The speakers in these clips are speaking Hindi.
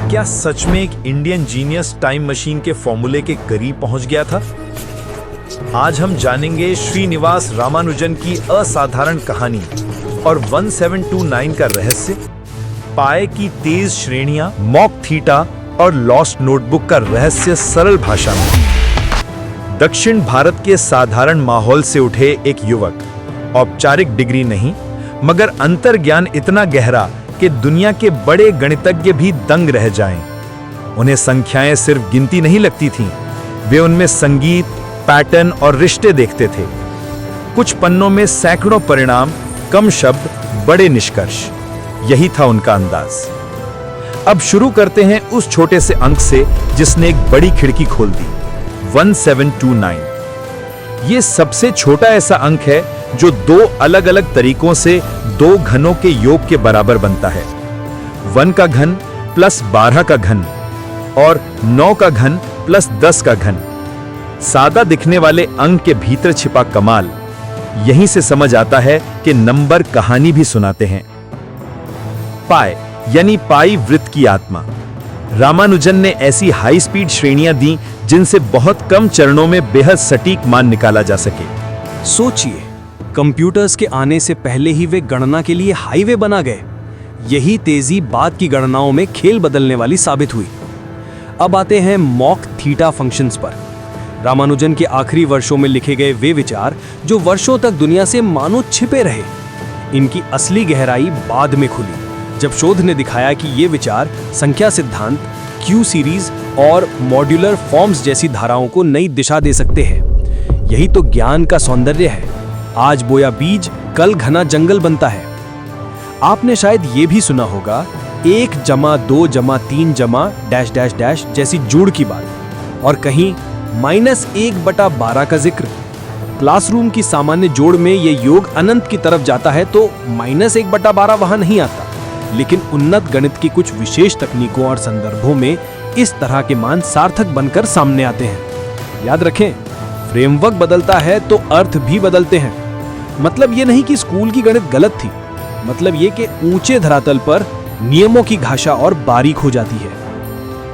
क्या सच में एक इंडियन जीनियस टाइम मशीन के फॉर्मूले के करीब पहुंच गया था? आज हम जानेंगे श्रीनिवास रामानुजन की असाधारण कहानी और 1729 का रहस्य, पाए की तेज श्रेणियां, मॉक थीटा और लॉस्ट नोटबुक का रहस्य सरल भाषा में। दक्षिण भारत के साधारण माहौल से उठे एक युवक, औपचारिक डिग्री नहीं मगर अंतर्ज्ञान इतना गहरा कि दुनिया के बड़े गणितज्ञ भी दंग रह जाएं। उन्हें संख्याएं सिर्फ गिनती नहीं लगती थीं, वे उनमें संगीत, पैटर्न और रिश्ते देखते थे। कुछ पन्नों में सैकड़ों परिणाम, कम शब्द, बड़े निष्कर्ष। यही था उनका अंदाज। अब शुरू करते हैं उस छोटे से अंक से जिसने एक बड़ी खिड़की खोल दी, 1729। ये सबसे छोटा ऐसा अंक है जो दो अलग अलग तरीकों से दो घनों के योग के बराबर बनता है। 1 का घन प्लस 12 का घन और 9 का घन प्लस 10 का घन। सादा दिखने वाले अंक के भीतर छिपा कमाल यहीं से समझ आता है कि नंबर कहानी भी सुनाते हैं। पाई यानी पाई वृत्त की आत्मा। रामानुजन ने ऐसी हाई स्पीड श्रेणियां दी जिनसे बहुत कम चरणों में बेहद सटीक मान निकाला जा सके। सोचिए, कंप्यूटर्स के आने से पहले ही वे गणना के लिए हाईवे बना गए। यही तेजी बाद की गणनाओं में खेल बदलने वाली साबित हुई। अब आते हैं मॉक थीटा फंक्शंस पर। रामानुजन के आखिरी वर्षों में लिखे गए वे विचार जो वर्षों तक दुनिया से मानो छिपे रहे, इनकी असली गहराई बाद में खुली जब शोध ने दिखाया कि ये विचार संख्या सिद्धांत, क्यू सीरीज और मॉड्यूलर फॉर्म्स जैसी धाराओं को नई दिशा दे सकते हैं। यही तो ज्ञान का सौंदर्य है। आज बोया बीज, कल घना जंगल बनता है। आपने शायद ये भी सुना होगा 1 जमा 2 जमा 3 जमा डैश डैश डैश जैसी जोड़ की बात, और कहीं -1/12 का जिक्र। क्लासरूम की सामान्य जोड़ में ये योग अनंत की तरफ जाता है तो -1/12 वहां नहीं आता, लेकिन उन्नत गणित की कुछ विशेष तकनीकों और संदर्भों में इस तरह के मान सार्थक बनकर सामने आते हैं। याद रखें, फ्रेमवर्क बदलता है तो अर्थ भी बदलते हैं। मतलब ये नहीं कि स्कूल की गणित गलत थी, मतलब ये कि ऊंचे धरातल पर नियमों की भाषा और बारीक हो जाती है।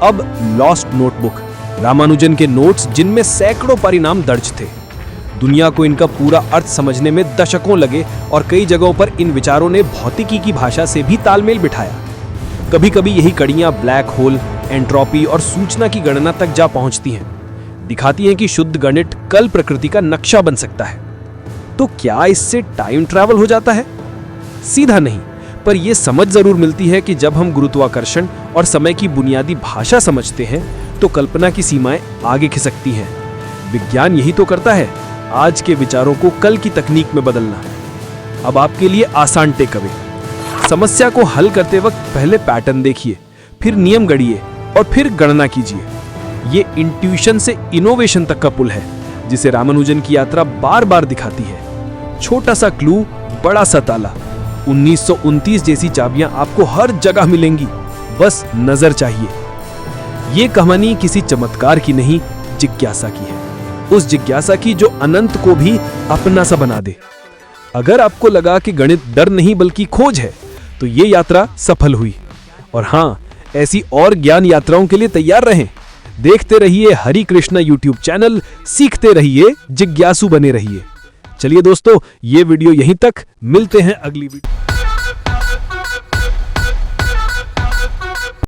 अब लॉस्ट नोटबुक, रामानुजन के नोट्स जिनमें सैकड़ों परिणाम दर्ज थे। दुनिया को इनका पूरा अर्थ समझने में दशकों लगे और कई जगहों पर इन विचारों ने भौतिकी की भाषा से भी तालमेल बिठाया। कभी कभी यही कड़ियां ब्लैक होल, एंट्रोपी और सूचना की गणना तक जा पहुंचती हैं, दिखाती हैं कि शुद्ध गणित कल प्रकृति का नक्शा बन सकता है। तो क्या इससे टाइम ट्रैवल हो जाता है? सीधा नहीं, पर यह समझ जरूर मिलती है कि जब हम गुरुत्वाकर्षण और समय की बुनियादी भाषा समझते हैं तो कल्पना की सीमाएं आगे खिसकती हैं। विज्ञान यही तो करता है, आज के विचारों को कल की तकनीक में बदलना। अब आपके लिए आसान टेक अवे। समस्या को हल करते वक्त पहले पैटर्न देखिए, फिर नियम गढ़िए और फिर गणना कीजिए। ये इंट्यूशन से इनोवेशन तक का पुल है जिसे रामानुजन की यात्रा बार बार दिखाती है। छोटा सा क्लू, बड़ा सा ताला। 1929 जैसी चाबियां आपको हर जगह मिलेंगी, बस नजर चाहिए। ये कहानी किसी चमत्कार की नहीं, जिज्ञासा की है। उस जिज्ञासा की जो अनंत को भी अपना सा बना दे। अगर आपको लगा कि गणित डर नहीं बल्कि खोज है, तो ये यात्रा सफल हुई। और हाँ, ऐसी और ज्ञान यात्राओं के लिए तैयार रहें। देखते रहिए हरि कृष्णा यूट्यूब चैनल, सीखते रहिए, जिज्ञासु बने रहिए। चलिए दोस्तों, ये वीडियो यहीं तक, मिलते हैं अगली वीडियो।